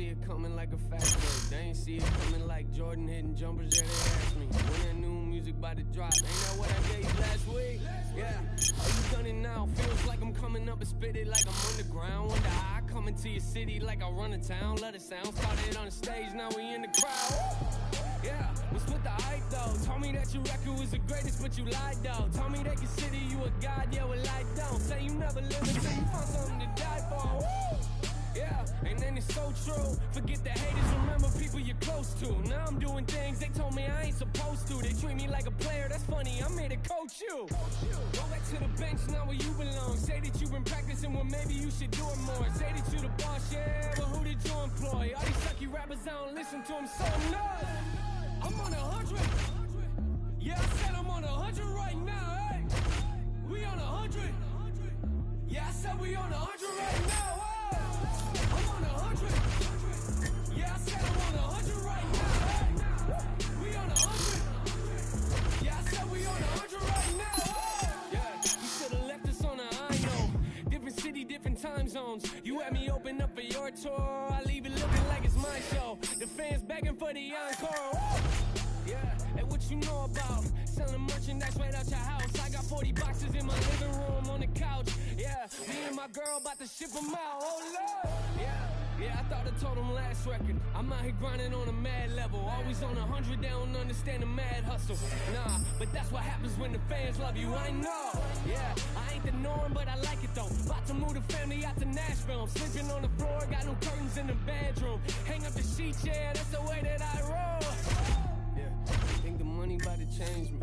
see it coming like a fat break. They ain't see it coming like Jordan hitting jumpers. Yeah, they asked me when that new music about to drop. Ain't that what I gave you last week? Yeah, oh, you done it now. Feels like I'm coming up and spit it like I'm underground. Wonder how I come into your city like I run a town. Let it sound. Started on the stage, now we in the crowd. Yeah, what's with the hype though? Told me that your record was the greatest, but you lied though. Told me they consider you a god, yeah, well I don't. Say you never live until you find something to die for. Woo! Yeah, and then it's so true. Forget the haters, remember people you're close to. Now I'm doing things they told me I ain't supposed to. They treat me like a player, that's funny, I'm here to coach you. Go back to the bench, now where you belong. Say that you've been practicing, well maybe you should do it more. Say that you the boss, yeah, but who did you employ? All these sucky rappers, I don't listen to them, so no. I'm on 100. Yeah, I said I'm on 100 right now, hey. We on 100. Yeah, I said we on 100 right now, hey. I'm on 100. Yeah, I said I'm on 100 right now, hey. We on 100. Yeah, I said we on 100 right now, hey. Yeah, you should've left us on a high note. Different city, different time zones. You had me open up for your tour. I leave it looking like it's my show. The fans begging for the encore. Yeah, and what you know about selling merchandise right out your house? I got 40 boxes in my living room on the couch. Yeah, me and my girl about to ship them out. Oh Lord. Yeah, I thought I told them last record. I'm out here grinding on a mad level. Always on 100, they don't understand the mad hustle. Nah, but that's what happens when the fans love you. I know. Yeah, I ain't the norm, but I like it though. About to move the family out to Nashville. I'm sleeping on the floor, got no curtains in the bedroom. Hang up the sheets, yeah, that's the way that I roll. I think the money about to change me.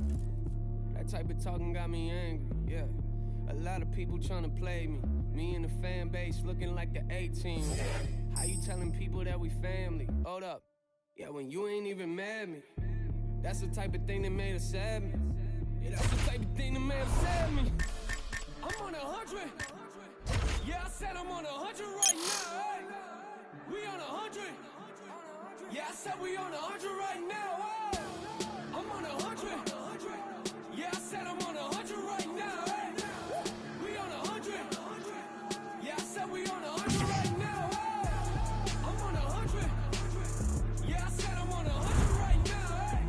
That type of talking got me angry, yeah. A lot of people trying to play me. Me and the fan base looking like the A-team. How you telling people that we family? Hold up. Yeah, when you ain't even mad at me. That's the type of thing that made us sad me. Yeah, that's the type of thing that made us sad me. I'm on 100. Yeah, I said I'm on 100 right now, hey. We on 100. Yeah, I said we on 100 right now, hey. I'm on 100. Yeah, I said I'm on 100 right now, hey. We on 100. Yeah, I said we on 100 right now, hey. I'm on 100. Yeah, I said I'm on 100 right now, hey.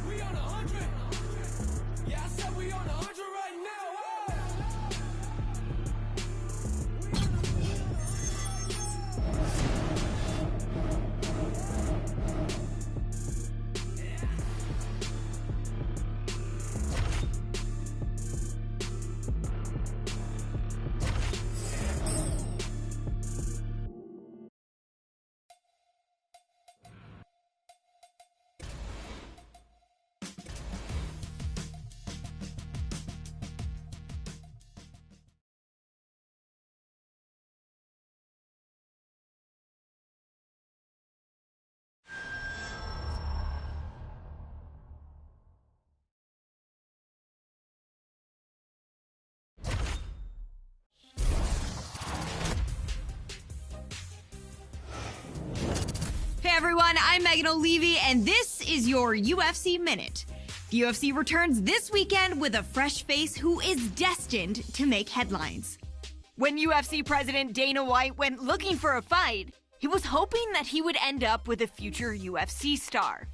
We on 100. Yeah, I said we on 100 right now, hey. Hey everyone, I'm Megan O'Leary, and this is your UFC Minute. The UFC returns this weekend with a fresh face who is destined to make headlines. When UFC President Dana White went looking for a fight, he was hoping that he would end up with a future UFC star.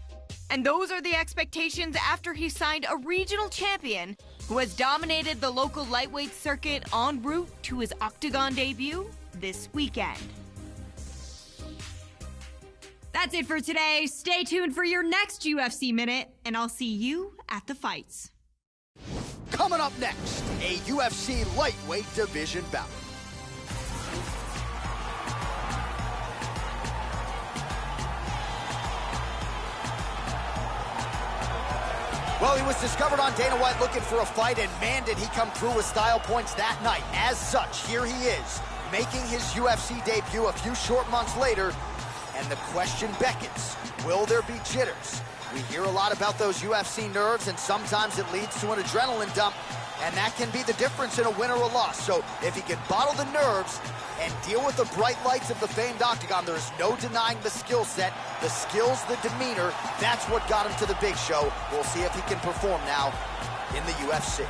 And those are the expectations after he signed a regional champion who has dominated the local lightweight circuit en route to his Octagon debut this weekend. That's it for today. Stay tuned for your next UFC Minute, and I'll see you at the fights. Coming up next, a UFC lightweight division bout. Well, he was discovered on Dana White looking for a fight, and man, did he come through with style points that night. As such, here he is, making his UFC debut a few short months later. And the question beckons, will there be jitters? We hear a lot about those UFC nerves, and sometimes it leads to an adrenaline dump, and that can be the difference in a win or a loss. So if he can bottle the nerves and deal with the bright lights of the famed Octagon, there's no denying the skill set, the skills, the demeanor. That's what got him to the big show. We'll see if he can perform now in the UFC.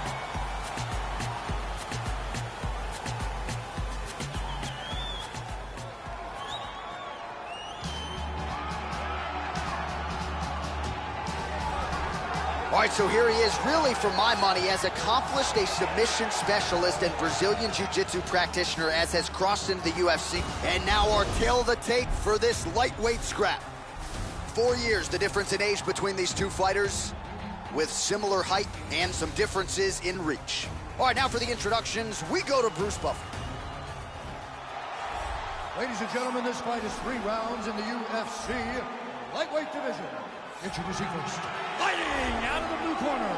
All right, so here he is, really, for my money, as accomplished a submission specialist and Brazilian Jiu-Jitsu practitioner as has crossed into the UFC. And now our tail of the tape for this lightweight scrap. 4 years, the difference in age between these two fighters, with similar height and some differences in reach. All right, now for the introductions, we go to Bruce Buffer. Ladies and gentlemen, this fight is 3 rounds in the UFC lightweight division. Introducing first, fighting out of the blue corner,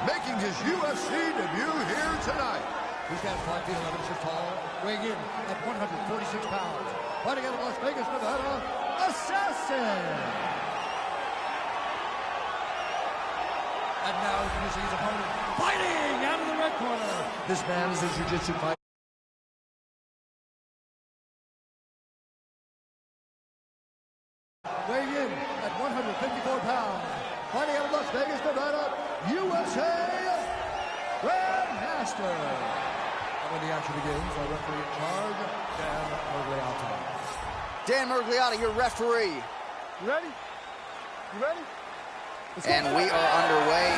making his UFC debut here tonight. He stands 5 feet 11 inches tall, weighing in at 146 pounds. Fighting out of Las Vegas, Nevada, Assassin. And now introducing his opponent, fighting out of the red corner. This man is a jiu-jitsu fighter. Weighing in at 154 pounds, fighting out of Las Vegas, Nevada, USA, Grandmaster. And when the action begins, our referee in charge, Dan Mergliotta. Dan Mergliotta, your referee. You ready? You ready? And we are underway.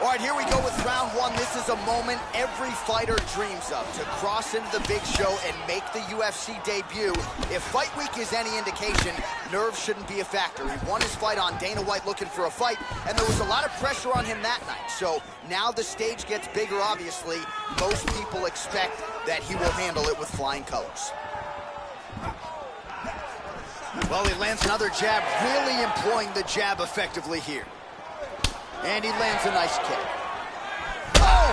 All right, here we go with round 1. This is a moment every fighter dreams of, to cross into the big show and make the UFC debut. If Fight Week is any indication, nerves shouldn't be a factor. He won his fight on Dana White looking for a fight, and there was a lot of pressure on him that night. So now the stage gets bigger, obviously. Most people expect that he will handle it with flying colors. Well, he lands another jab, really employing the jab effectively here. And he lands a nice kick. Oh!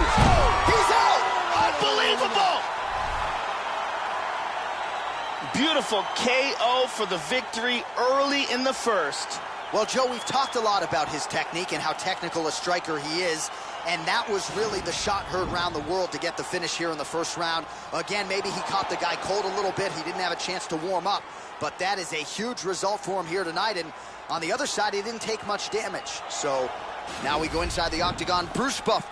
He's out! Unbelievable! Beautiful KO for the victory early in the first. Well, Joe, we've talked a lot about his technique and how technical a striker he is, and that was really the shot heard around the world to get the finish here in the first round. Again, maybe he caught the guy cold a little bit. He didn't have a chance to warm up, but that is a huge result for him here tonight, and on the other side, he didn't take much damage. So now we go inside the octagon. Bruce Buffer.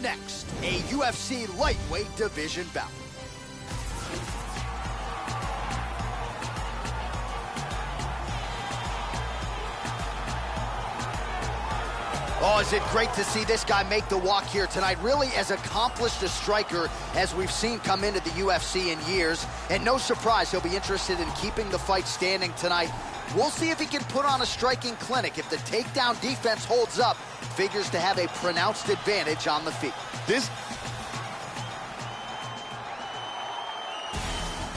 next, a UFC lightweight division bout. Oh, is it great to see this guy make the walk here tonight. Really as accomplished a striker as we've seen come into the UFC in years. And no surprise, he'll be interested in keeping the fight standing tonight. We'll see if he can put on a striking clinic. If the takedown defense holds up, figures to have a pronounced advantage on the feet.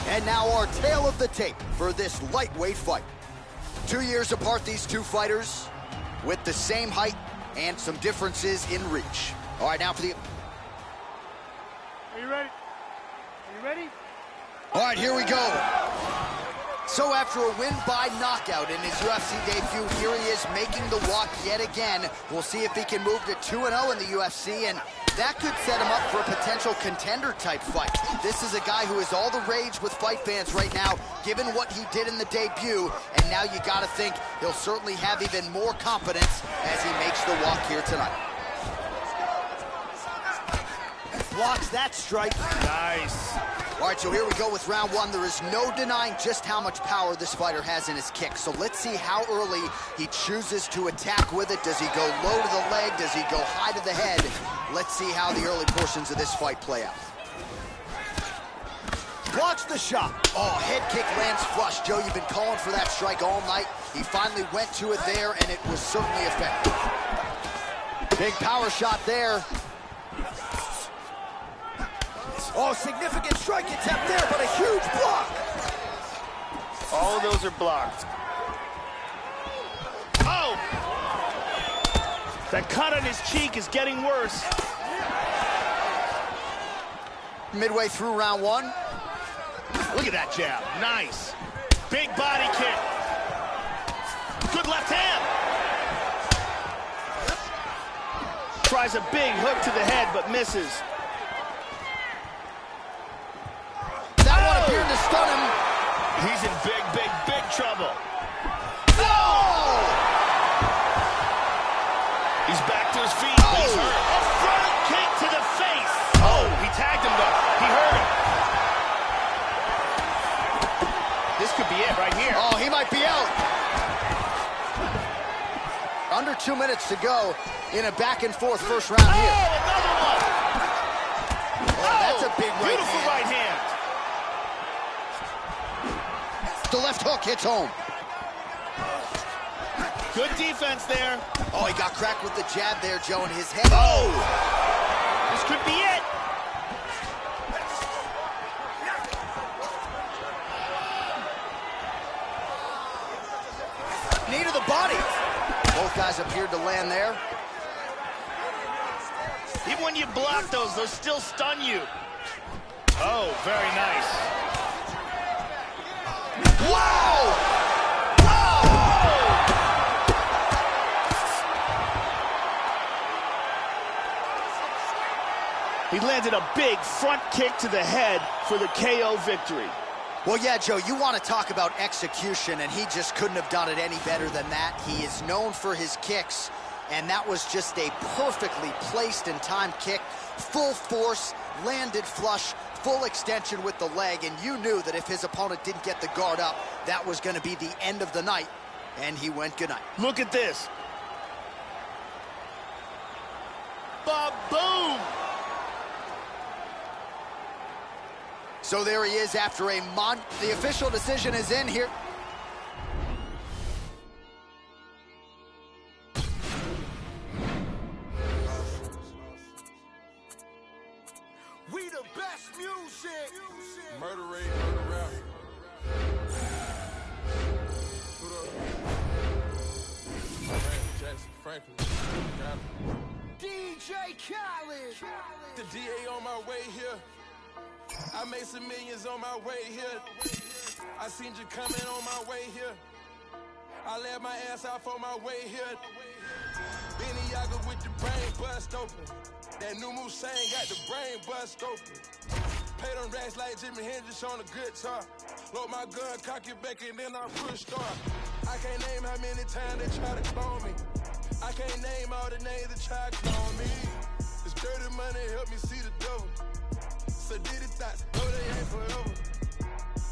And now our tale of the tape for this lightweight fight. 2 years apart, these two fighters with the same height and some differences in reach. All right, now for the... Are you ready? Are you ready? All right, here we go. So after a win by knockout in his UFC debut, here he is making the walk yet again. We'll see if he can move to 2-0 in the UFC, and that could set him up for a potential contender-type fight. This is a guy who is all the rage with fight fans right now, given what he did in the debut, and now you gotta think he'll certainly have even more confidence as he makes the walk here tonight. Blocks that strike. Nice. All right, so here we go with round one. There is no denying just how much power this fighter has in his kick. So let's see how early he chooses to attack with it. Does he go low to the leg? Does he go high to the head? Let's see how the early portions of this fight play out. Blocks the shot. Oh, head kick lands flush. Joe, you've been calling for that strike all night. He finally went to it there, and it was certainly effective. Big power shot there. Oh, significant strike attempt there, but a huge block. All of those are blocked. Oh! That cut on his cheek is getting worse. Midway through round one. Look at that jab. Nice. Big body kick. Good left hand. Tries a big hook to the head, but misses. Appeared to stun him. He's in big trouble. Oh! He's back to his feet. Oh! He's hurt. A front kick to the face. Oh, he tagged him though. He hurt him. This could be it right here. Oh, he might be out. Under 2 minutes to go in a back-and-forth first round here. Oh, another one. Oh, that's a big right beautiful hand. right hand. The left hook hits home. Good defense there. Oh, he got cracked with the jab there, Joe, in his head. Oh! This could be it. Knee to the body. Both guys appeared to land there. Even when you block those still stun you. Oh, very nice. Wow! He landed a big front kick to the head for the KO victory. Well, yeah, Joe, you want to talk about execution, and he just couldn't have done it any better than that. He is known for his kicks, and that was just a perfectly placed and timed kick. Full force, landed flush, full extension with the leg, and you knew that if his opponent didn't get the guard up, that was going to be the end of the night, and he went goodnight. Look at this. Ba-boom! So there he is after the official decision is in here. We the best music. Murder rate, murder rap. Jackson, Franklin, got him. DJ Khaled. The DA on my way here. I made some millions on my way here. I seen you coming on my way here. I let my ass out for my way here. Benny Yaga with the brain bust open. That new Musain got the brain bust open. Pay them racks like Jimi Hendrix on a guitar. Load my gun, cock it back, and then I push start. I can't name how many times they try to clone me. I can't name all the names that try to clone me. It's Dirty money help me see the devil. So did it thoughts, no they ain't forever.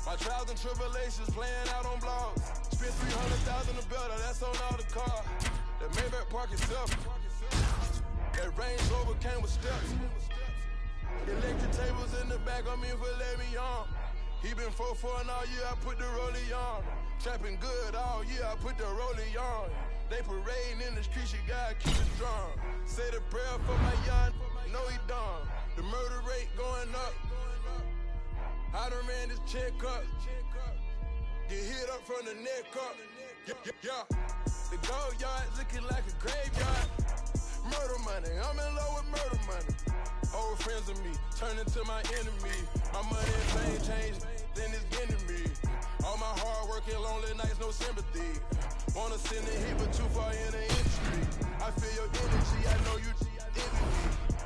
My trials and tribulations playing out on blogs. Spent 300,000 a better, that's on all the car. The Maybach park itself. That Range Rover came with steps. Electric tables in the back on me for let me on. He been 4-4 all year, I put the rollie on. Trapping good all year, I put the rollie on. They parading in the streets, you gotta keep it strong. Say the prayer for my young, no he done. The murder rate going up. I done ran this check up. Get hit up from the neck up. Yeah. The gold yard looking like a graveyard. Murder money, I'm in love with murder money. Old friends of me, turn into my enemy. My money and fame changed, then it's getting me. All my hard work and lonely nights, no sympathy. Wanna send a hit, but too far in the industry. I feel your energy, I know you envy me.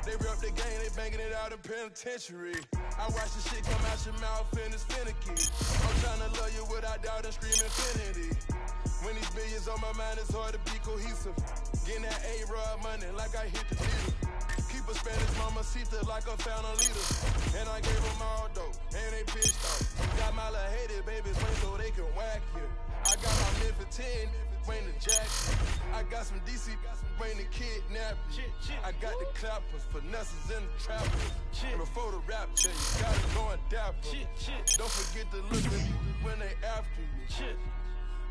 They rep the game, they banging it out in penitentiary. I watch the shit come out your mouth and it's finicky. I'm trying to love you without doubt and scream infinity. When these billions on my mind, it's hard to be cohesive. Getting that A-Rod money like I hit the needle. Keep a Spanish mamacita like I found a leader. And I gave them all dope, and they pissed off. Got my little hated babies waiting so they can whack you. I got my Memphis 10, waiting to jack you. I got some DC, waiting to kidnap you. I got the clappers, finesses, and the trappers. And before the rap check, you gotta go and dap them. Don't forget to look at you when they after you.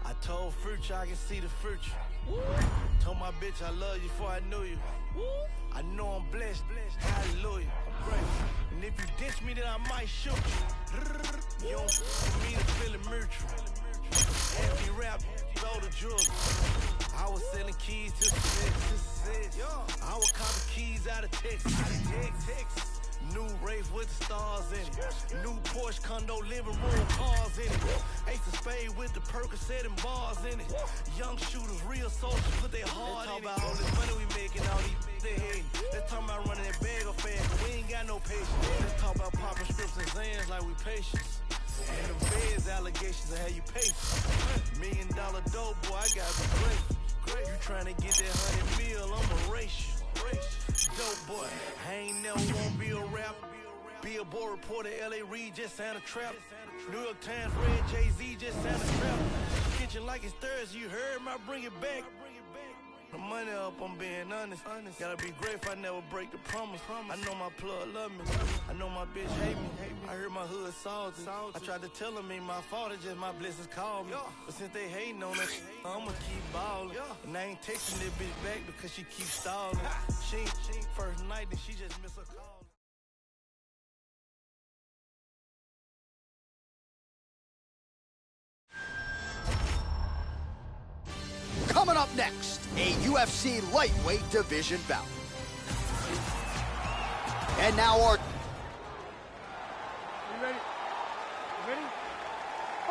I told Future I can see the future. Told my bitch I love you before I knew you. I know I'm blessed, hallelujah. I'm grateful. And if you ditch me, then I might shoot you. You don't for me to feel it mutual. Empty rap, all the drugs. I was selling keys to success. I was copying keys out of Texas. New Wraith with the stars in it. New Porsche condo, living room, cars in it. Ace of Spade with the Percocet and bars in it. Young shooters, real soldiers, put their heart in it. Let's talk about all this money we making, all these they hating. Let's talk about running that bag of fast, but we ain't got no patience. Let's talk about popping strips and Zans like we patience. And the feds allegations of how you patient. $1 million dope, boy, I gotta be grateful. You trying to get that 100 mil, I'ma race you. Dope boy, I ain't never wanna be a rapper. Billboard reporter, LA Reid just signed a trap. New York Times read Jay-Z just signed a trap. Kitchen like it's Thursday, you heard me, I bring it back. The money up, I'm being honest. Gotta be grateful I never break the promise. I know my plug love me. I know my bitch hate me. I heard my hood salty. I tried to tell them ain't my fault, it's just my blessings called me. But since they hating on us, I'ma keep ballin'. And I ain't texting this bitch back because she keeps stalling. She ain't first night, then she just missed her call. Coming up next, a UFC lightweight division bout. And now our... You ready? You ready?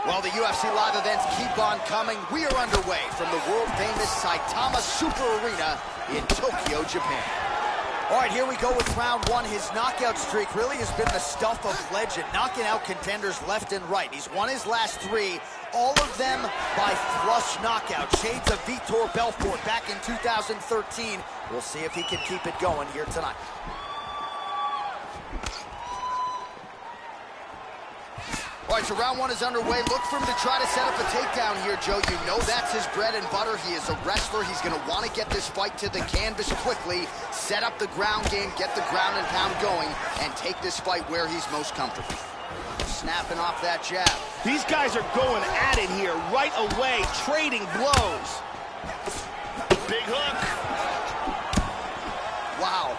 While the UFC live events keep on coming, we are underway from the world-famous Saitama Super Arena in Tokyo, Japan. All right, here we go with round one. His knockout streak really has been the stuff of legend, knocking out contenders left and right. He's won his last three, all of them by flush knockout. Shades of Vitor Belfort back in 2013. We'll see if he can keep it going here tonight. All right, so round one is underway. Look for him to try to set up a takedown here, Joe. You know that's his bread and butter. He is a wrestler. He's going to want to get this fight to the canvas quickly, set up the ground game, get the ground and pound going, and take this fight where he's most comfortable. Snapping off that jab. These guys are going at it here right away, trading blows. Big hook. Wow.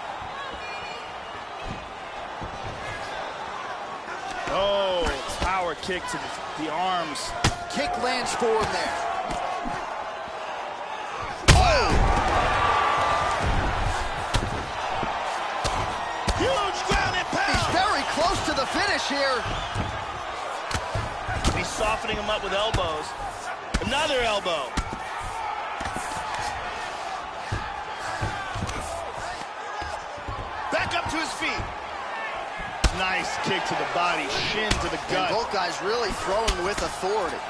Oh, power kick to the arms. Kick lands for him there. Oh! Huge ground and pound. He's very close to the finish here. He's softening him up with elbows. Another elbow. Back up to his feet. Nice kick to the body, shin to the gut. And both guys really throwing with authority.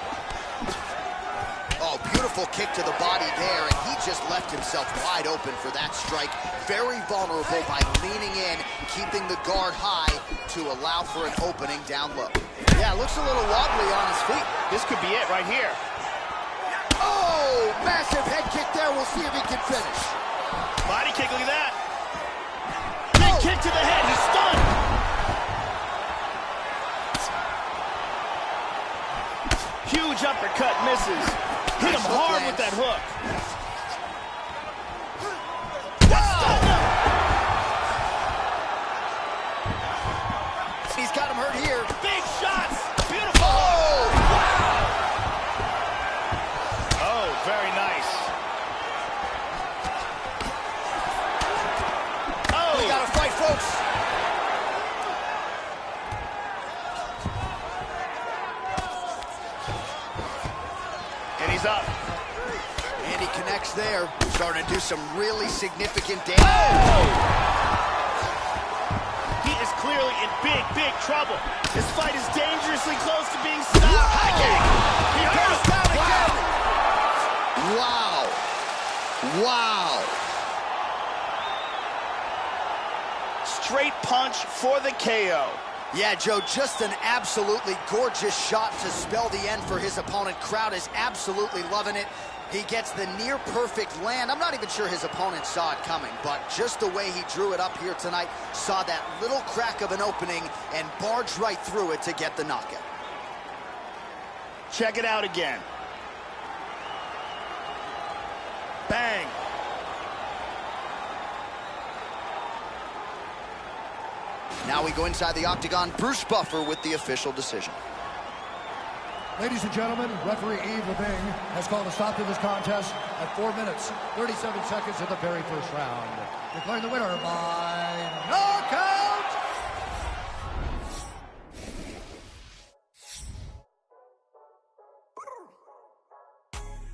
Oh, beautiful Beautiful kick to the body there, and he just left himself wide open for that strike. Very vulnerable by leaning in, keeping the guard high to allow for an opening down low. Yeah, looks a little wobbly on his feet. This could be it right here. Oh, massive head kick there. We'll see if he can finish. Body kick, look at that. Big kick to the head, he's stunned. Huge uppercut misses. Hit him hard with that hook. He's got him hurt here. Big shots. Beautiful. Oh, wow. Oh, very nice. Oh. We got to fight, folks. And he's up. And he connects there. Starting to do some really significant damage. Oh! He is clearly in big, big trouble. This fight is dangerously close to being stopped. High kick! He hurt us down again! Wow. Wow. Straight punch for the KO. Yeah, Joe, just an absolutely gorgeous shot to spell the end for his opponent. Crowd is absolutely loving it. He gets the near-perfect land. I'm not even sure his opponent saw it coming, but just the way he drew it up here tonight, saw that little crack of an opening and barged right through it to get the knockout. Check it out again. Bang. Now we go inside the octagon. Bruce Buffer with the official decision. Ladies and gentlemen, referee Yves Leving has called a stop to this contest at 4 minutes, 37 seconds of the very first round. Declaring the winner by knockout!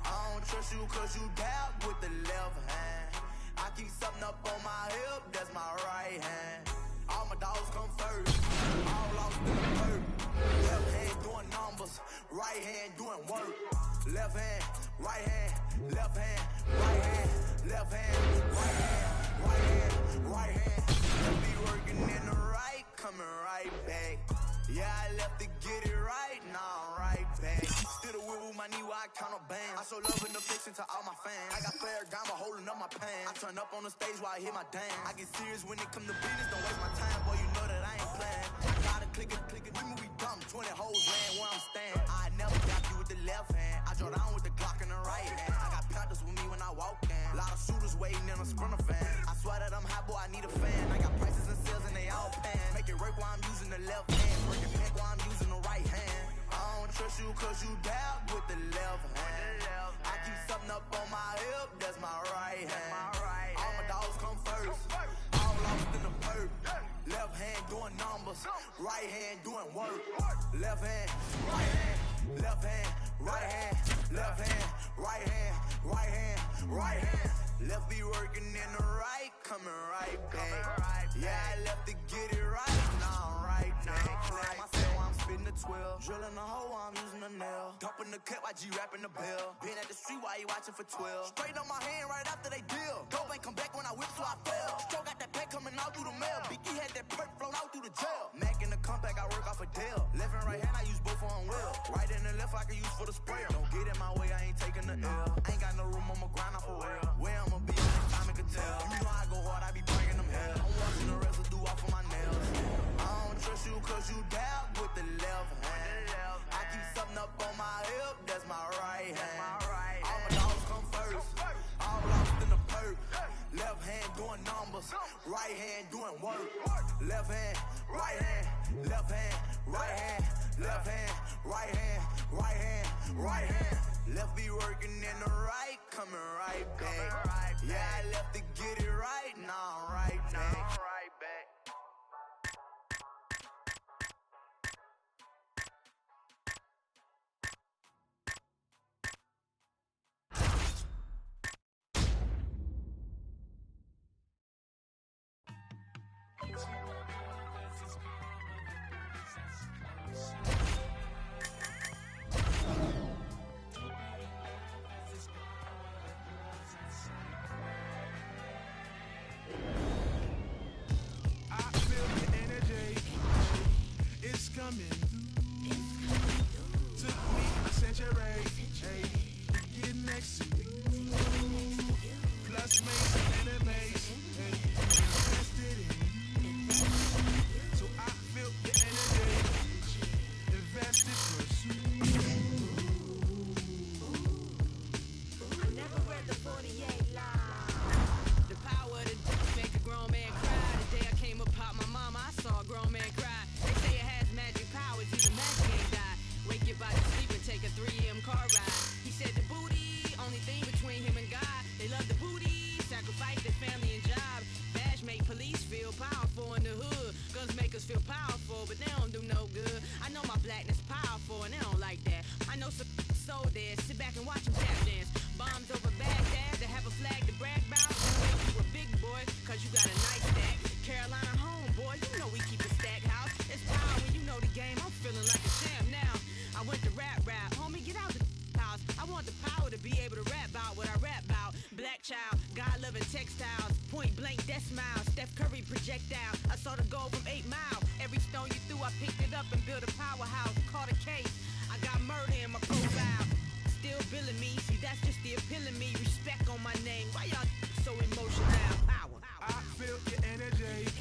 I don't trust you cause you dab with the left hand. I keep something up on my hip, that's my right hand. All my dogs come first, all lost in the dirt. Left hand doing numbers, right hand doing work. Left hand, right hand, left hand, right hand, left hand, right hand, right hand, right hand. Left be working in the right, coming right back. Yeah, I left to get it right, now I'm right back. Still the wheel with my knee while I count a band. I show love and affection to all my fans. I got fair gamma holding up my pants. I turn up on the stage while I hit my dance. I get serious when it come to business, don't waste my time, boy, you know that I ain't playing. I gotta click it, we move, we dumb. 20 hoes ran where I'm standing. I never got you with the left hand. I draw down with the Glock in the right hand. I got Panthers with me when I walk in. A lot of shooters waiting in a sprinter van. I swear that I'm hot, boy, I need a fan. I got prices and sales and they all pan. Make it work while I'm using the left hand. Break it back while I'm using the right hand. I don't trust you cause you dab with the left hand. I keep something up on my hip, that's my right hand. All my dogs come first, all lost in the perp. Left hand doing numbers, right hand doing work. Left hand, right hand, left hand, right hand, left hand, right hand, right hand, right hand. Left be working in the right, coming right back. Yeah, I left to get it right, now I'm right back. Clear myself while I'm spitting the 12. Drilling the hole while I'm using the nail. Dumping the cut while G rapping the bell. Been at the street while you watching for 12. Straight up my hand right after they deal. Dope ain't come back when I whip so I fell. Stroke got that pack coming out through the mail. Biggie had that perk flown out through the jail. Mac in the comeback, I work off a deal. Left and right hand, I use both on well. Right and the left, I can use for the sprayer. Don't get in my way, I ain't taking the L. Ain't got no room, I'ma grind off for real. Where I'ma be on this time, it can tell. You know I go hard, I be bringing them hell. I'm watching the residue off of my nails. I don't trust you cause you dab with the left hand. I keep something up on my hip, that's my right hand. All my dogs come first, all lost in the perp. Left hand doing numbers, right hand doing work. Left hand, right hand, left hand, right hand, left hand, right hand, right hand, right hand. Left be working in the right, coming right back. Yeah, I left to get it right, now I'm right back. coming. Took me a century, get next to me. Plus made some enemies, invested in me. So I feel the energy, invested pursue. I never read the 48 line. The power to make a grown man cry. The day I came upon my mama, I saw a grown man cry. They say it has magic powers, even magic ain't die. Wake your body sleep and take a 3 AM car ride. He said the booty, only thing between him and God. They love the booty, sacrifice their family and job. Badge make police feel powerful in the hood. Guns make us feel powerful, but they don't do no good. I know my blackness powerful and they don't like that. I know some so dead, sit back and watch them tap dance. Bombs over Baghdad, to have a flag to brag about. You a big boy, cause you got a nice stack. Carolina home, boy, you know we keep a stack house. It's power when you know the game, I'm feeling like a champ now. I went to rap, homie, get out the house. I want the power to be able to rap about what I rap about. Black child, God-loving textiles, point blank, death smile, Steph Curry projectile. I saw the goal from 8 Mile. Every stone you threw, I picked it up and built a powerhouse. Caught a case, I got murder in my profile. Still billing me, see that's just the appeal of me. Respect on my name, why y'all so emotional now? Power. I feel your energy,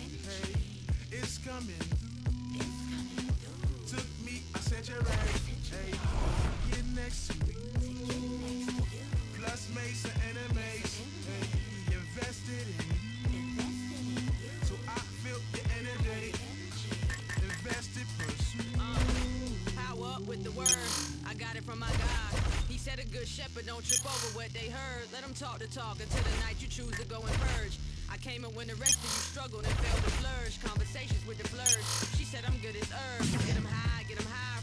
it's coming. Took me a century, get next to me. Plus made some enemies, invested in me. So I feel your energy, invested pursue. Power up with the word, I got it from my God. He said a good shepherd don't trip over what they heard. Let them talk the talk until the night you choose to go and purge. I came in when the rest of you struggled and failed to flourish. Conversations with the blurs. She said I'm good as herbs. Get them high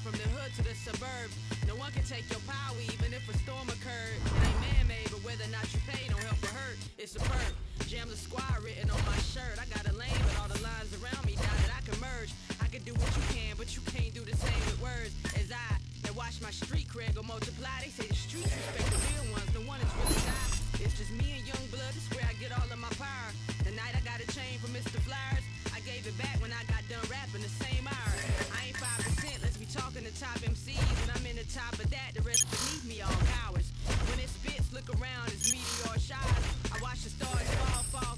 from the hood to the suburbs. No one can take your power even if a storm occurred. It ain't man-made, but whether or not you pay don't help or hurt. It's superb. Jam the squad written on my shirt. I got a lane, but all the lines around me now that I can merge. I can do what you can, but you can't do the same with words as I. That watch my street cred go multiply. They say the streets respect the real ones. The one is really die. It's just me and young blood. This where I get all of my power. The night I got a chain from Mr. Flyers, I gave it back when I got done rapping the same hour. I ain't 5%. Let's be talking to top MCs. When I'm in the top of that, the rest beneath me all cowards. When it spits, look around. It's meteor shines. I watch the stars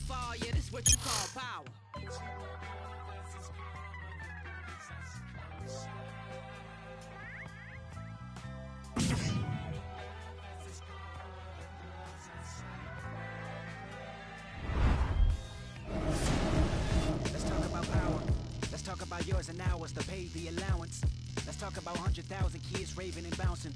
fall. Yeah, this is what you call power. Let's talk about power. Let's talk about yours and ours to pay the allowance. Let's talk about 100,000 kids raving and bouncing,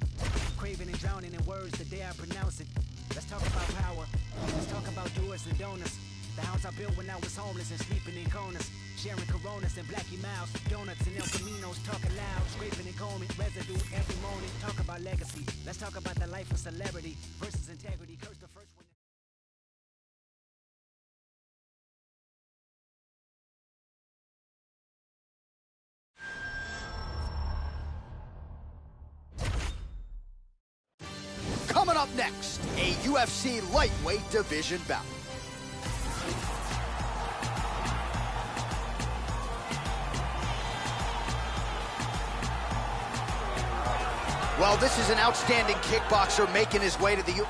craving and drowning in words the day I pronounce it. Let's talk about power. Let's talk about doers and donors. The house I built when I was homeless and sleeping in corners, sharing Coronas and Blackie Miles, donuts and El Caminos, talking loud, scraping and combing residue every morning. Talk about legacy. Let's talk about the life of celebrity versus integrity. Curse the first one. Coming up next, a UFC lightweight division bout. Well, this is an outstanding kickboxer making his way to the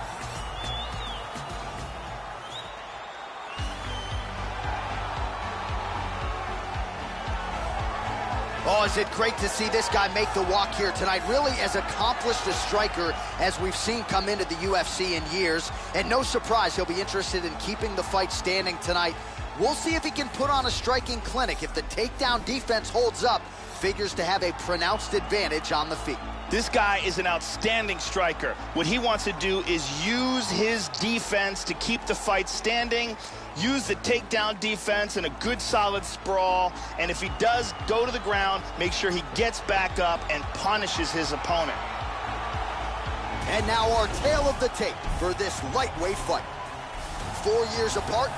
Oh, is it great to see this guy make the walk here tonight. Really as accomplished a striker as we've seen come into the UFC in years. And no surprise, he'll be interested in keeping the fight standing tonight. We'll see if he can put on a striking clinic. If the takedown defense holds up, figures to have a pronounced advantage on the feet. This guy is an outstanding striker. What he wants to do is use his defense to keep the fight standing, use the takedown defense and a good solid sprawl, and if he does go to the ground, make sure he gets back up and punishes his opponent. And now our tale of the tape for this lightweight fight. 4 years apart,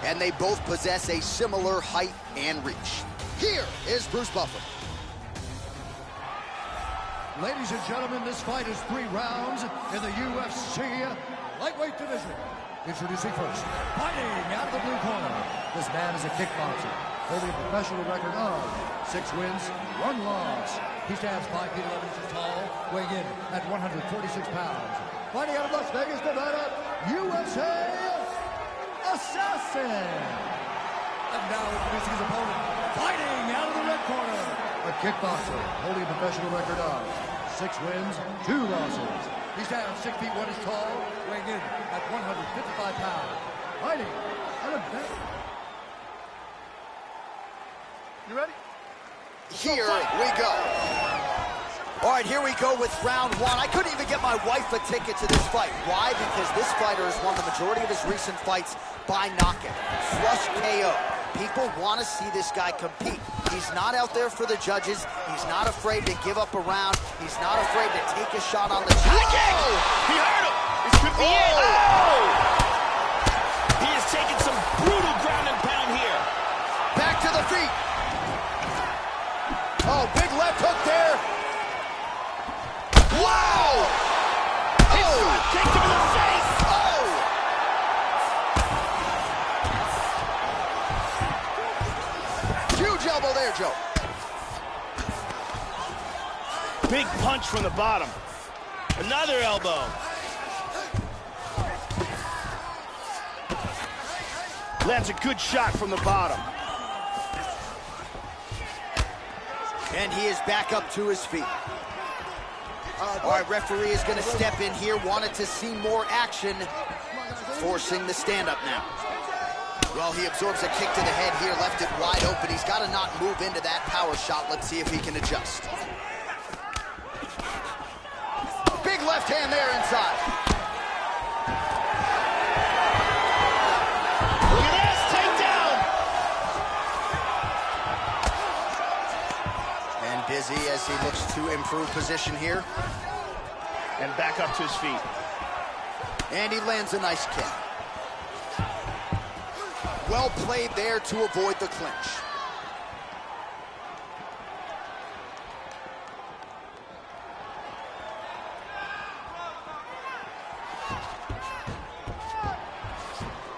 and they both possess a similar height and reach. Here is Bruce Buffer. Ladies and gentlemen, this fight is 3 rounds in the UFC lightweight division. Introducing first, fighting out of the blue corner. This man is a kickboxer, holding a professional record of 6 wins, 1 loss. He stands 5 feet 11 inches tall, weighing in at 146 pounds. Fighting out of Las Vegas, Nevada, USA Assassin. And now introducing his opponent, fighting out of the red corner, a kickboxer holding a professional record of 6 wins, 2 losses. He stands 6 feet 1 inches tall, weighing in at 155 pounds. Fighting out of Vegas. You ready? Here we go. All right, here we go with round 1. I couldn't even get my wife a ticket to this fight. Why? Because this fighter has won the majority of his recent fights by knockout. Flush KO. People want to see this guy compete. He's not out there for the judges. He's not afraid to give up a round. He's not afraid to take a shot on the chin. Oh! He hurt him! This could be it! Oh! He is taking some brutal ground and pound here. Back to the feet. Oh, big left hook there. Wow! His front kick to the face! Oh! Huge elbow there, Joe. Big punch from the bottom. Another elbow. Lands a good shot from the bottom. And he is back up to his feet. All right, referee is going to step in here. Wanted to see more action. Forcing the stand-up now. Well, he absorbs a kick to the head here, left it wide open. He's got to not move into that power shot. Let's see if he can adjust. Big left hand there inside. Look at this, takedown! And busy as he looks to improve position here. And back up to his feet. And he lands a nice kick. Well played there to avoid the clinch.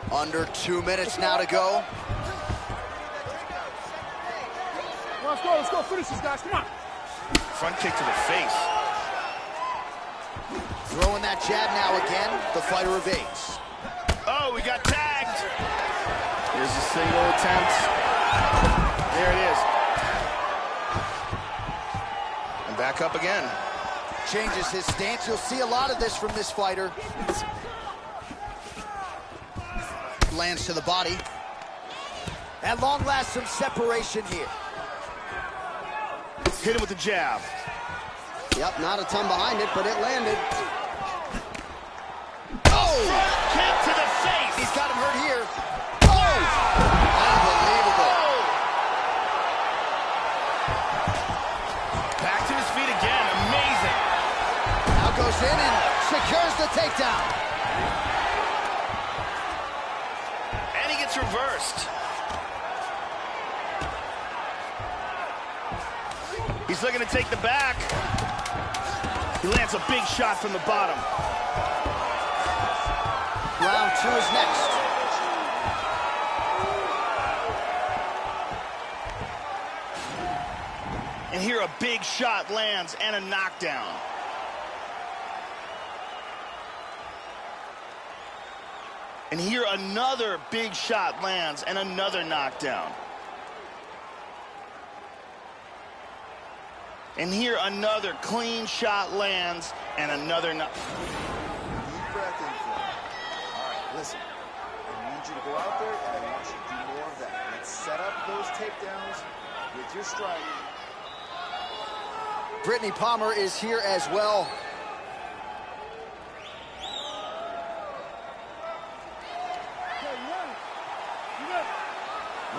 Under 2 minutes now to go. Well, let's go finish this, guys, come on. Front kick to the face. Throwing that jab now again, the fighter evades. Oh, we got tagged. Here's a single attempt. There it is. And back up again. Changes his stance. You'll see a lot of this from this fighter. Lands to the body. At long last, some separation here. Hit him with the jab. Yep, not a ton behind it, but it landed. Oh! Kick to the face! He's got him hurt here. Oh! Unbelievable. Back to his feet again. Amazing. Now goes in and secures the takedown. And he gets reversed. He's looking to take the back. He lands a big shot from the bottom. Round 2 is next. And here a big shot lands and a knockdown. And here another big shot lands and another knockdown. And here another clean shot lands and another knock. Deep breath in for it. All right, listen. I need you to go out there and I want you to do more of that. Let's set up those takedowns with your strike. Brittany Palmer is here as well.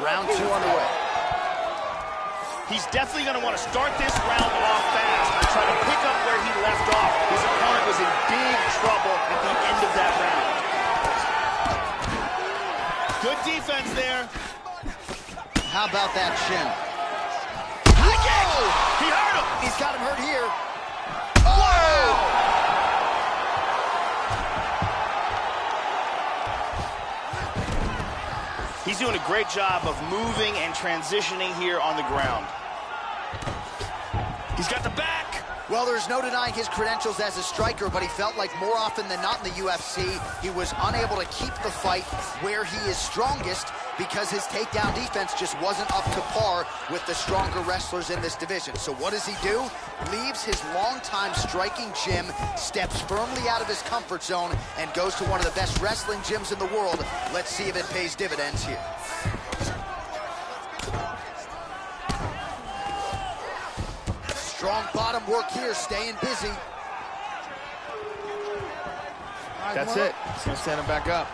Round 2 underway. He's definitely going to want to start this round off fast and try to pick up where he left off. His opponent was in big trouble at the end of that round. Good defense there. How about that shin? High kick! He hurt him! He's got him hurt here. Wow! He's doing a great job of moving and transitioning here on the ground. He's got the back. Well, there's no denying his credentials as a striker, but he felt like more often than not in the UFC, he was unable to keep the fight where he is strongest because his takedown defense just wasn't up to par with the stronger wrestlers in this division. So what does he do? Leaves his longtime striking gym, steps firmly out of his comfort zone, and goes to one of the best wrestling gyms in the world. Let's see if it pays dividends here. Strong bottom work here, staying busy. That's it. He's gonna stand him back up.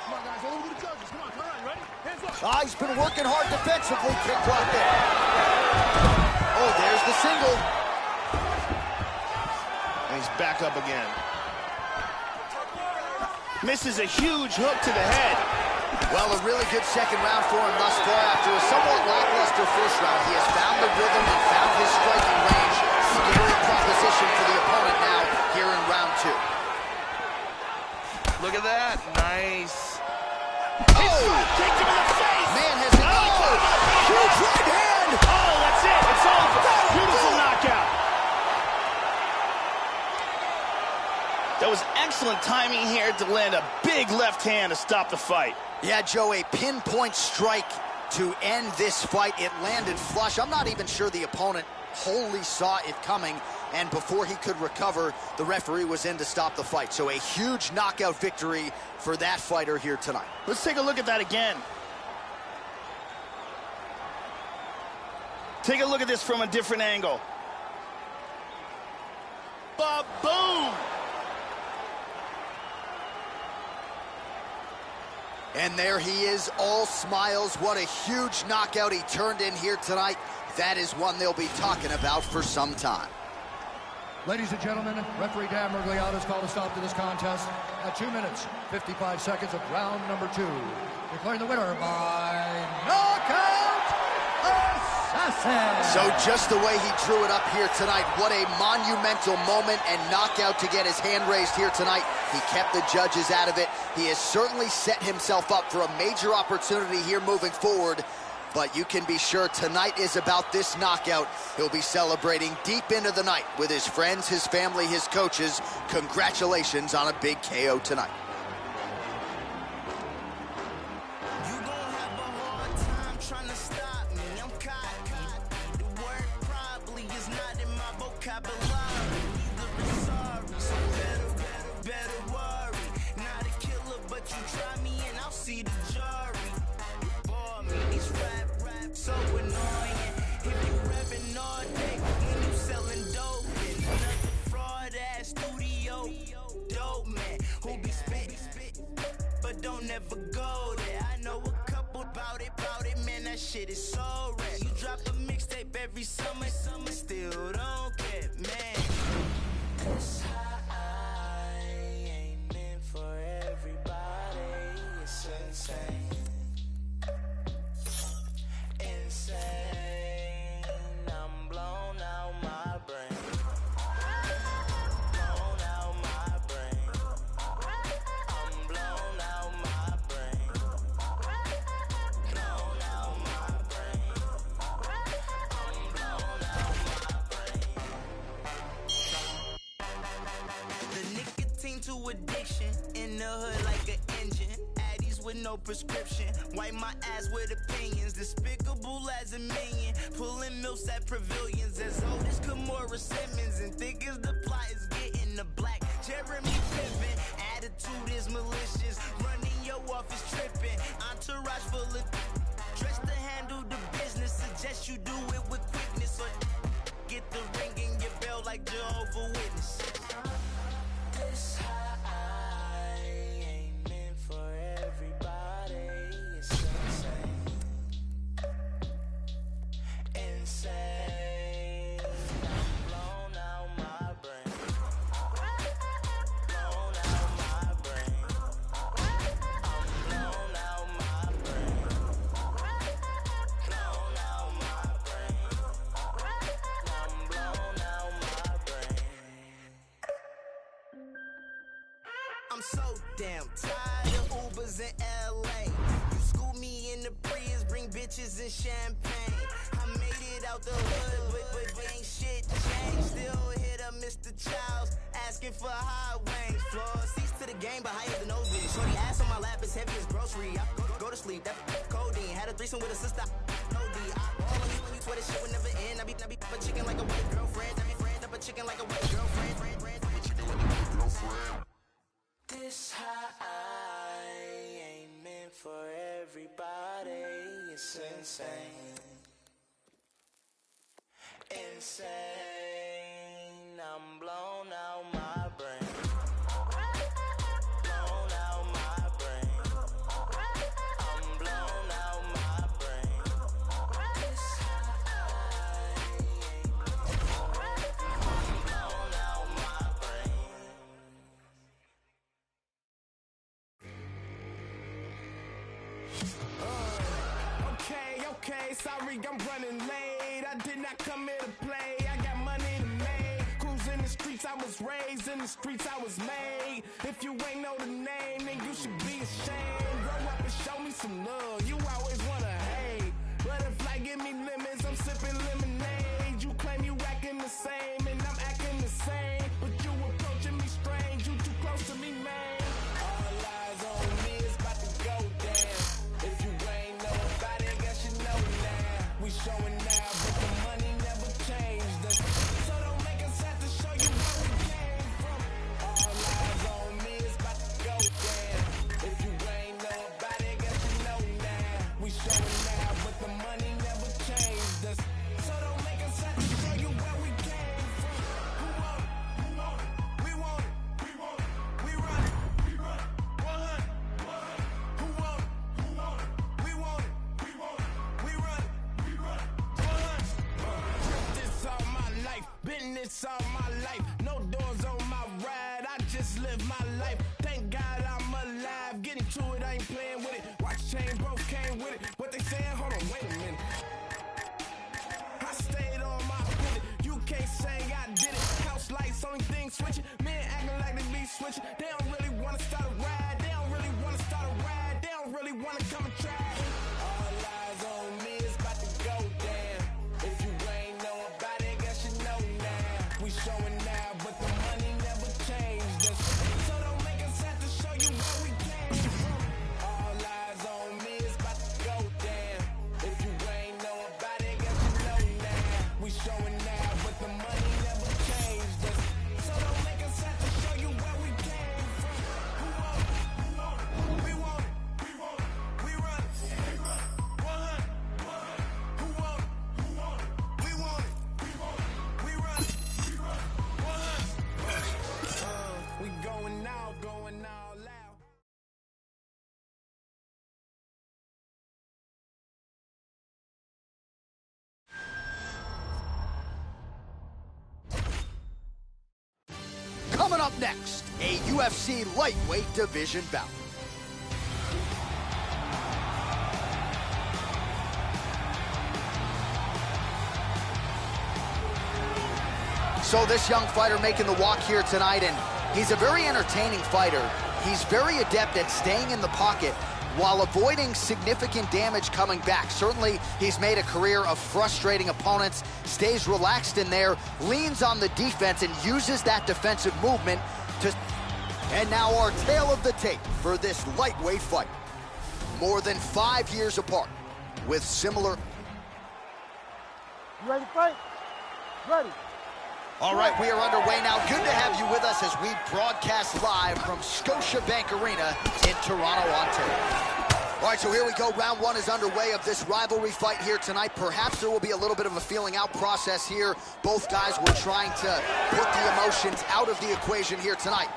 Come on, guys, all over the judges. Come on, you ready? Hands up. Ah, he's been working hard defensively. Kick blocked there. Oh, there's the single. And he's back up again. Misses a huge hook to the head. Well, a really good second round for him thus far. After a somewhat lackluster first round, he has found the rhythm and found his striking range. Scary proposition for the opponent now here in round 2. Look at that. Nice. Oh! Kicked him in the face! Man has an huge right hand! Oh, that's it. It's over. Beautiful knockout. That was excellent timing here to land a big left hand to stop the fight. Yeah, Joe, a pinpoint strike to end this fight. It landed flush. I'm not even sure the opponent wholly saw it coming, and before he could recover, the referee was in to stop the fight. So a huge knockout victory for that fighter here tonight. Let's take a look at that again. Take a look at this from a different angle. Ba-boom! And there he is, all smiles. What a huge knockout he turned in here tonight. That is one they'll be talking about for some time. Ladies and gentlemen, referee Dan Mergliata has called a stop to this contest at 2 minutes, 55 seconds of round number 2. Declaring the winner by knockout assassin. So just the way he drew it up here tonight, what a monumental moment and knockout to get his hand raised here tonight. He kept the judges out of it. He has certainly set himself up for a major opportunity here moving forward. But you can be sure tonight is about this knockout. He'll be celebrating deep into the night with his friends, his family, his coaches. Congratulations on a big KO tonight. You gon' have a hard time trying to stop me. I'm cocky. The word probably is not in my vocabulary. Neither is sorry, so better worry. Not a killer, but you try me and I'll see the jury. Bore me, these rap so annoying. If you rapping all day, when you selling dope, then another fraud ass studio dope man who be spit, but don't ever go there. I know a couple about it, man. That shit is so rare. You drop a mixtape every summer, still don't care, man. This high ain't meant for everybody. It's insane. Insane, I'm blown out my brain. Blown out my brain. I'm blown out my brain. Blown out my brain. I'm blown out my brain. The nicotine to addiction in the hood like an engine. With no prescription, wipe my ass with opinions, despicable as a minion, pulling milfs at pavilions, as old as Kimora Simmons, and thick as the plot is getting the black Jeremy Piven. Attitude is malicious, running your office tripping, entourage full of dress to handle the business, suggest you do it with quickness, or get the ring in your bell like Jehovah's Witnesses. This high ain't meant for everybody. It's insane. Insane. I'm blown out my brain. Blown out my brain. I'm blown out my brain. Blown out my brain. I'm blown out my brain. I'm so damn tired of Ubers bitches and champagne. I made it out the hood, but ain't shit changed. Still hit up Mr. Childs, asking for high wings. Floor seats to the game, but higher than nosebleed. Shorty ass on my lap, it's heavy as grocery. I go to sleep, that codeine. Had a threesome with a sister, no D. All on you when you swear this shit would never end. I be up a chicken like a white girlfriend. I be friend up a chicken like a white girlfriend. This high ain't meant for everybody. It's insane. Insane. I'm blown out my brain. Blown out my brain. I'm blown out my brain. This high ain't meant for everybody. Blown out my brain. Okay, sorry I'm running late. I did not come here to play. I got money to make. Cruising the streets, I was raised in the streets, I was made. If you ain't know the name, then you should be ashamed. Grow up and show me some love. You always wanna hate, but if life give me lemons, I'm sipping lemonade. You claim you acting the same, and I'm acting the same, but you approaching me strange. You too close to me, man. All eyes on me, it's about to go down. If you ain't know about it, guess you know now. We showing now, but the money never changed us. So don't make us have to show you where we came from. All eyes on me, it's about to go down. If you ain't know about it, guess you know now. We showing now, but the money never changed us. So don't make us have to show you where we came from. Who want it? Who want it? We want it. We want it. We run it. We run it. 100. Who want it? Who want it? We want it. We want it. We run it. We run it. 100. This all my life. Been this all my life. No doors on my ride. I just live my life. Thank God I'm alive. Getting to it, I ain't playing with it. Watch chain both came with it. What they saying? Hold on, wait a minute. I stayed on my pivot. You can't say I did it. House lights, only thing switching. Men acting like they be switching. They don't really wanna start a ride. They don't really wanna start a ride. They don't really wanna come and try. All eyes on me, it's about to go down. If you ain't know about it, guess you know now. We showing now, but the money never changed us. So don't make us have to show you where we came from. All eyes on me, it's about to go down. If you ain't know about it, guess you know now. We showing now, but the money never changed us. So don't make us have to show you where we came from. Who want it? Who want it? We want it. We want it. We run it. We run it. 100. Who want it? Who want it? We want it. We want it. We run it. We run it. 100. We going all out. Coming up next, a UFC lightweight division bout. So this young fighter making the walk here tonight, and he's a very entertaining fighter. He's very adept at staying in the pocket while avoiding significant damage coming back. Certainly, he's made a career of frustrating opponents, stays relaxed in there, leans on the defense, and uses that defensive movement to... And now our tale of the tape for this lightweight fight. More than 5 years apart, with similar... You ready to fight? Ready. All right, we are underway now. Good to have you with us as we broadcast live from Scotiabank Arena in Toronto, Ontario. All right, so here we go. Round one is underway of this rivalry fight here tonight. Perhaps there will be a little bit of a feeling out process here. Both guys were trying to put the emotions out of the equation here tonight.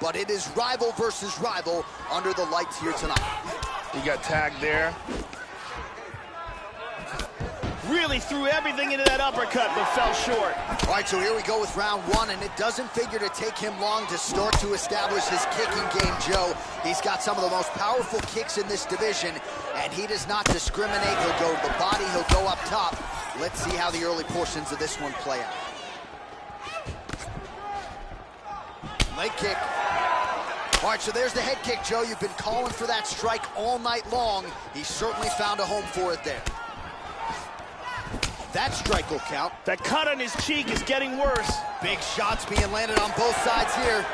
But it is rival versus rival under the lights here tonight. He got tagged there. Really threw everything into that uppercut, but fell short. All right, so here we go with round one, and it doesn't figure to take him long to start to establish his kicking game, Joe. He's got some of the most powerful kicks in this division, and he does not discriminate. He'll go to the body, he'll go up top. Let's see how the early portions of this one play out. Leg kick. All right, so there's the head kick, Joe. You've been calling for that strike all night long. He certainly found a home for it there. That strike will count. That cut on his cheek is getting worse. Big shots being landed on both sides here.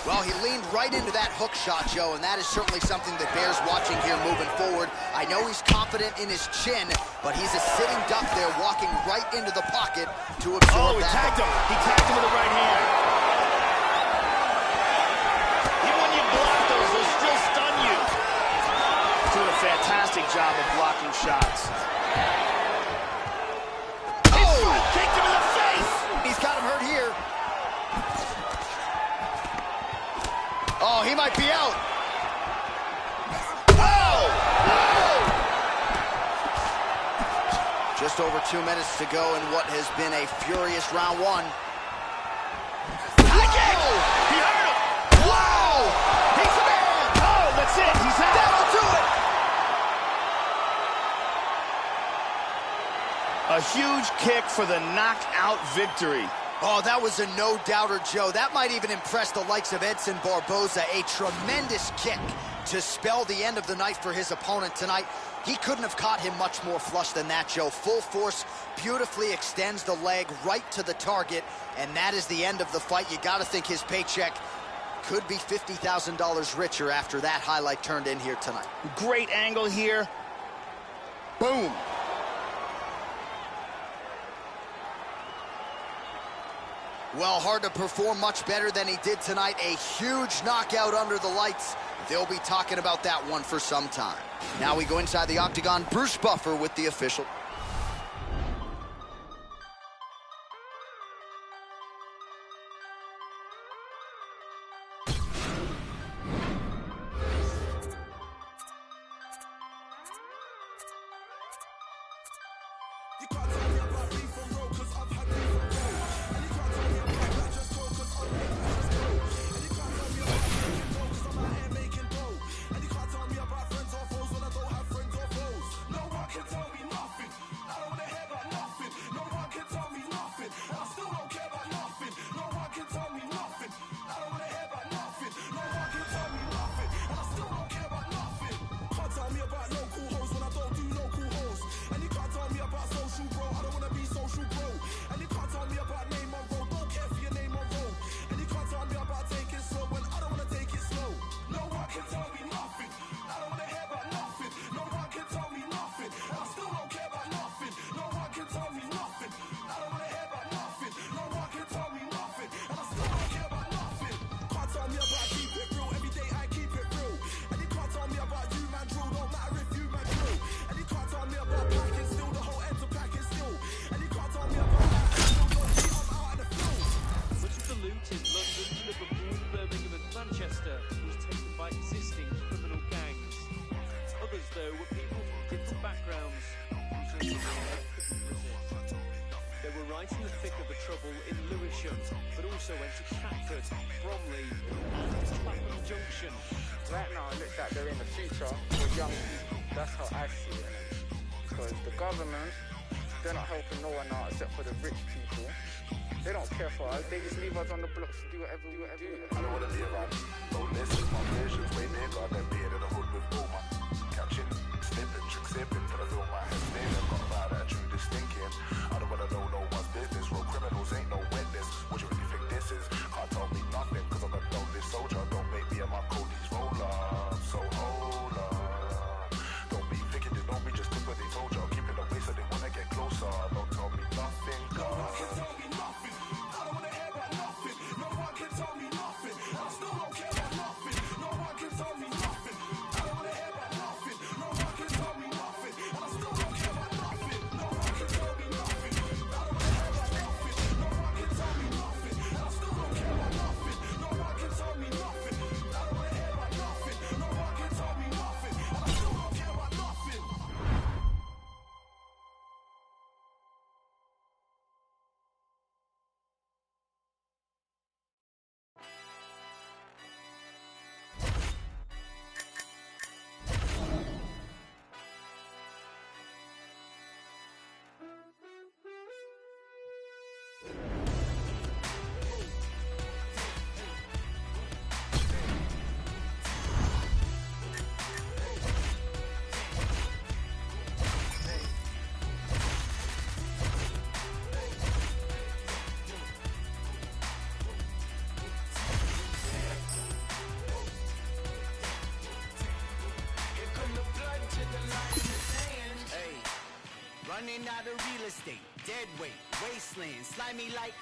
Well, he leaned right into that hook shot, Joe, and that is certainly something that bears watching here moving forward. I know he's confident in his chin, but he's a sitting duck there, walking right into the pocket to absorb that. He tagged him. He tagged him with the right hand. Even when you block those, they'll still stun you. Doing a fantastic job of blocking shots. Oh! Kicked him in the face! He's got him hurt here. Oh, he might be out. Oh! Just over 2 minutes to go in what has been a furious round one. High kick! He hurt him! Wow! He's the man! Oh, that's it! He's out! That'll do it! A huge kick for the knockout victory. Oh, that was a no-doubter, Joe. That might even impress the likes of Edson Barboza. A tremendous kick to spell the end of the night for his opponent tonight. He couldn't have caught him much more flush than that, Joe. Full force, beautifully extends the leg right to the target, and that is the end of the fight. You got to think his paycheck could be $50,000 richer after that highlight turned in here tonight. Great angle here. Boom. Well, hard to perform much better than he did tonight. A huge knockout under the lights. They'll be talking about that one for some time. Now we go inside the octagon. Bruce Buffer with the official. But also went to Catford, Bromley, and Clapham Junction. Right now, it looks like they're in the future for young people. That's how I see it. Because the government, they're not helping no one out except for the rich people. They don't care for us. They just leave us on the blocks to do whatever we want to do. I don't want to live on. Don't listen, my vision's way bigger than being in the hood with Boma. Catching, snipping, trick sipping, but I feel my head spinning. Got about that true this thinking. I don't want to know no one's business. Real criminals ain't no witness. What you really think this is? Can't tell me nothing, cause I'm a lonely soldier. Don't make me and my colleagues roll up. So hold up. Don't be thinking they know me just do what they told you. Keep it away so they wanna get closer. Don't tell me nothing, cause running out of real estate, dead weight, wasteland, slimy like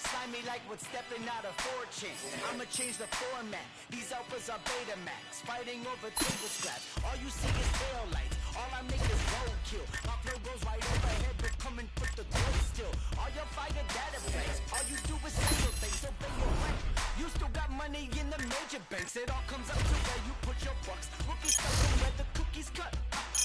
what's stepping out of fortune. I'ma change the format, these alphas are Betamax, fighting over table scraps, all you see is tail lights, all I make is roadkill, my flow goes right overhead, but coming with the growth still, all your fire data banks, all you do is say your things, obey your rank, you still got money in the major banks, it all comes up to where you put your bucks, rookies stuck where the cookies cut.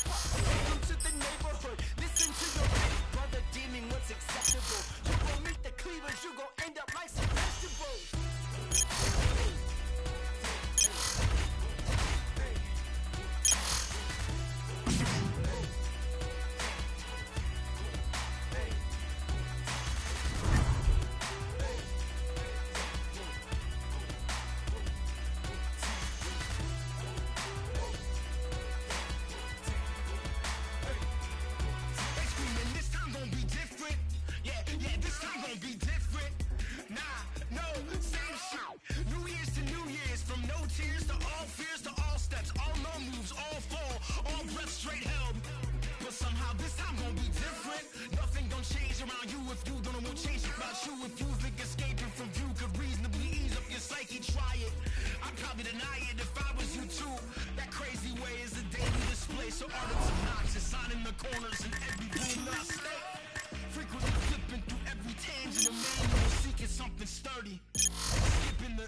Welcome to the neighborhood. Listen to your big brother deeming what's acceptable. You gon' meet the cleavers, you gon' end up like some vegetables. So art is obnoxious, signing the corners in every room that I stay. Frequently flipping through every tangible manual, seeking something sturdy. Skipping the...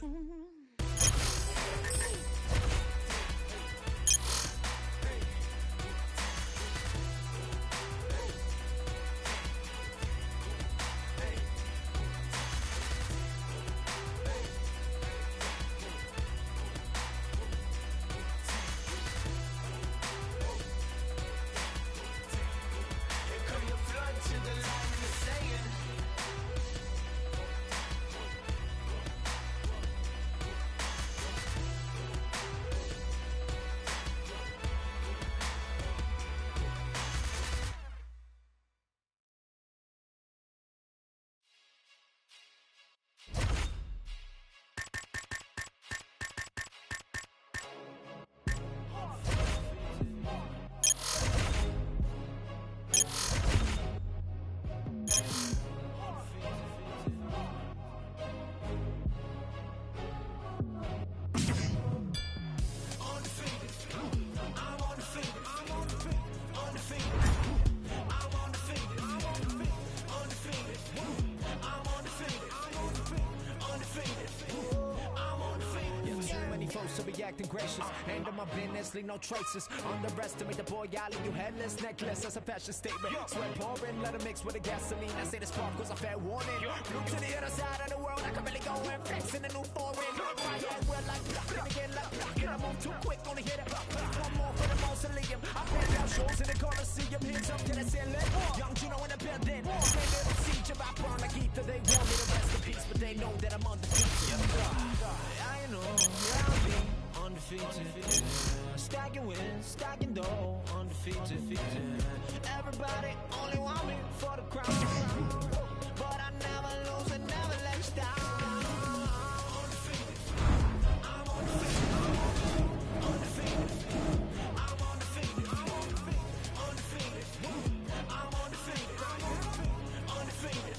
So be acting gracious, end of my business, leave no traces. Underestimate the boy, I leave you headless, necklace as a fashion statement. Sweat pouring, let it mix with the gasoline. I say the spark was a fair warning. Look to the other side of the world, I can really go and flex in a new foreign. Right hand well like blocking again, like blocking. I move too quick, only hit it. One more for the mausoleum. I played out shows in the Coliseum. Hands up, can I say let? Young Juno in the building. Same little siege of I burn like ether. They want me to rest in peace, but they know that I'm undefeated. I know, yeah, I'll be undefeated. Stacking wins, stacking dough, undefeated. Everybody only want me for the crown, but I never lose and never let you down. Undefeated. I'm undefeated. Undefeated. I'm undefeated. Undefeated. I'm undefeated. Undefeated.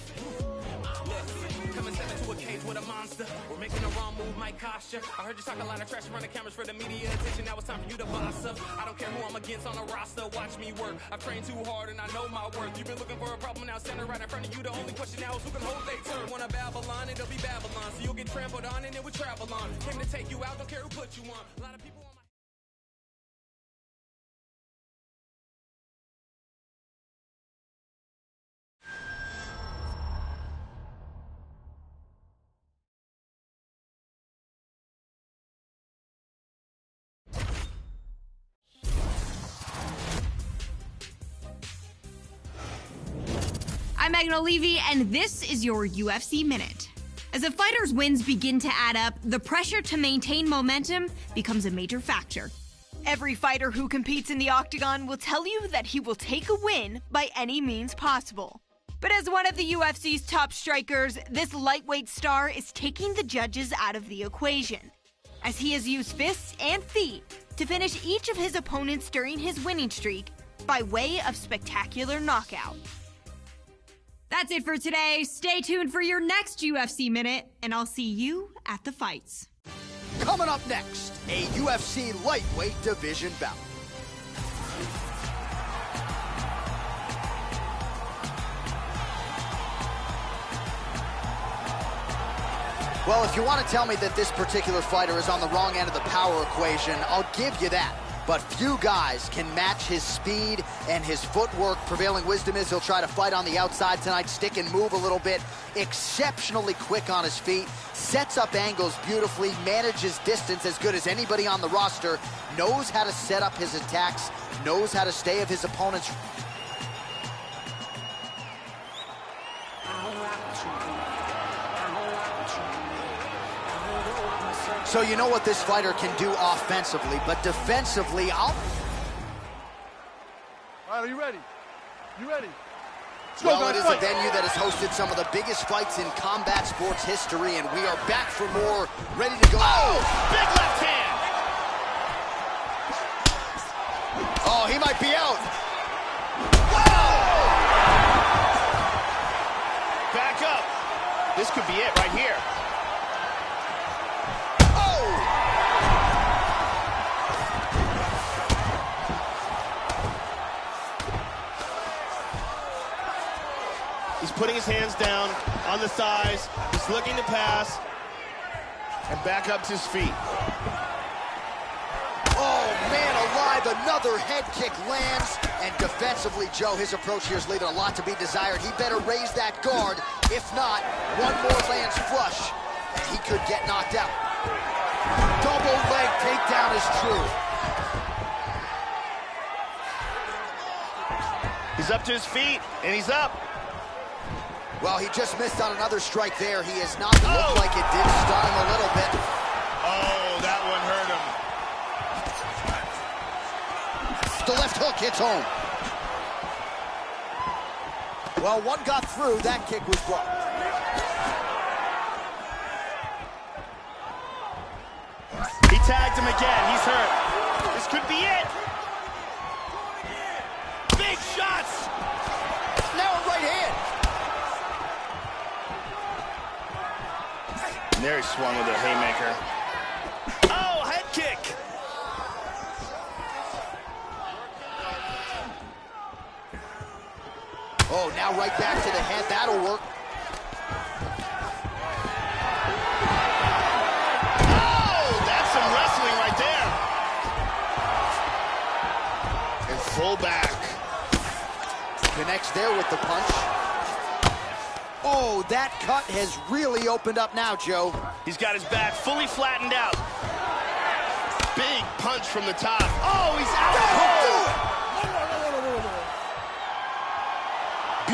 I'm undefeated. Coming step into a cage with a monster. We're making a wrong move, might cost you. I heard you talk a lot of trash around the cameras for the media attention. Now it's time for you to boss up. I don't care who I'm against on a roster. Watch me work. I've trained too hard and I know my worth. You've been looking for a problem, now center right in front of you. The only question now is who can hold their turn. Want a Babylon, it'll be Babylon. So you'll get trampled on and it will travel on. Came to take you out, don't care who put you on. A lot of people on my... I'm Megan O'Leary, and this is your UFC Minute. As a fighter's wins begin to add up, the pressure to maintain momentum becomes a major factor. Every fighter who competes in the octagon will tell you that he will take a win by any means possible. But as one of the UFC's top strikers, this lightweight star is taking the judges out of the equation, as he has used fists and feet to finish each of his opponents during his winning streak by way of spectacular knockout. That's it for today. Stay tuned for your next UFC Minute, and I'll see you at the fights. Coming up next, a UFC lightweight division bout. Well, if you want to tell me that this particular fighter is on the wrong end of the power equation, I'll give you that. But few guys can match his speed and his footwork. Prevailing wisdom is he'll try to fight on the outside tonight, stick and move a little bit. Exceptionally quick on his feet, sets up angles beautifully, manages distance as good as anybody on the roster, knows how to set up his attacks, knows how to stay of his opponents. So you know what this fighter can do offensively, but defensively, All right, are you ready? You ready? Well, it is a venue that has hosted some of the biggest fights in combat sports history, and we are back for more, ready to go. Oh, big left hand. Oh, he might be out. Whoa! Back up. This could be it right here. He's putting his hands down on the thighs. He's looking to pass. And back up to his feet. Oh, man alive, another head kick lands. And defensively, Joe, his approach here is leaving a lot to be desired. He better raise that guard. If not, one more lands flush, and he could get knocked out. Double leg takedown is true. He's up to his feet, and he's up. Well, he just missed on another strike there. He is not going to look like it did stun him a little bit. Oh, that one hurt him. The left hook hits home. Well, one got through. That kick was blocked. He tagged him again. He's hurt. This could be it. Big shots. Now a right hand. And there he swung with a haymaker. Oh, head kick. Oh, now right back to the head. That'll work. Oh, that's some wrestling right there. And full back. Connects there with the punch. Oh, that cut has really opened up now, Joe. He's got his back fully flattened out. Big punch from the top. Oh, he's out cold.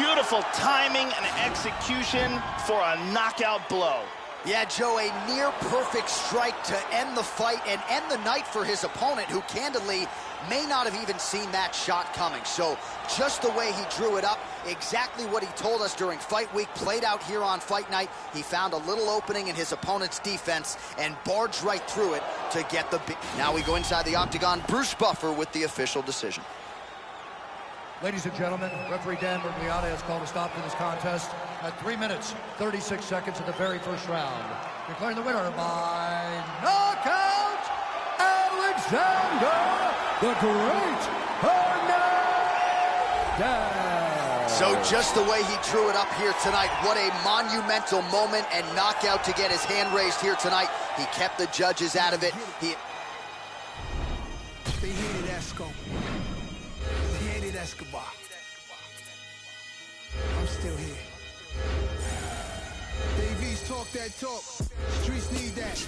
Beautiful timing and execution for a knockout blow. Yeah, Joe, a near-perfect strike to end the fight and end the night for his opponent, who candidly may not have even seen that shot coming. So just the way he drew it up, exactly what he told us during fight week, played out here on fight night. He found a little opening in his opponent's defense and barged right through it to get the big. Now we go inside the octagon. Bruce Buffer with the official decision. Ladies and gentlemen, referee Dan Bergliata has called a stop to this contest at 3 minutes, 36 seconds of the very first round. Declaring the winner by knockout, Alexander the Great Hernandez. So just the way he drew it up here tonight, what a monumental moment and knockout to get his hand raised here tonight. He kept the judges out of it. They hated Esco. They hated Escobar. I'm still here. Davies talk that talk. Streets need that.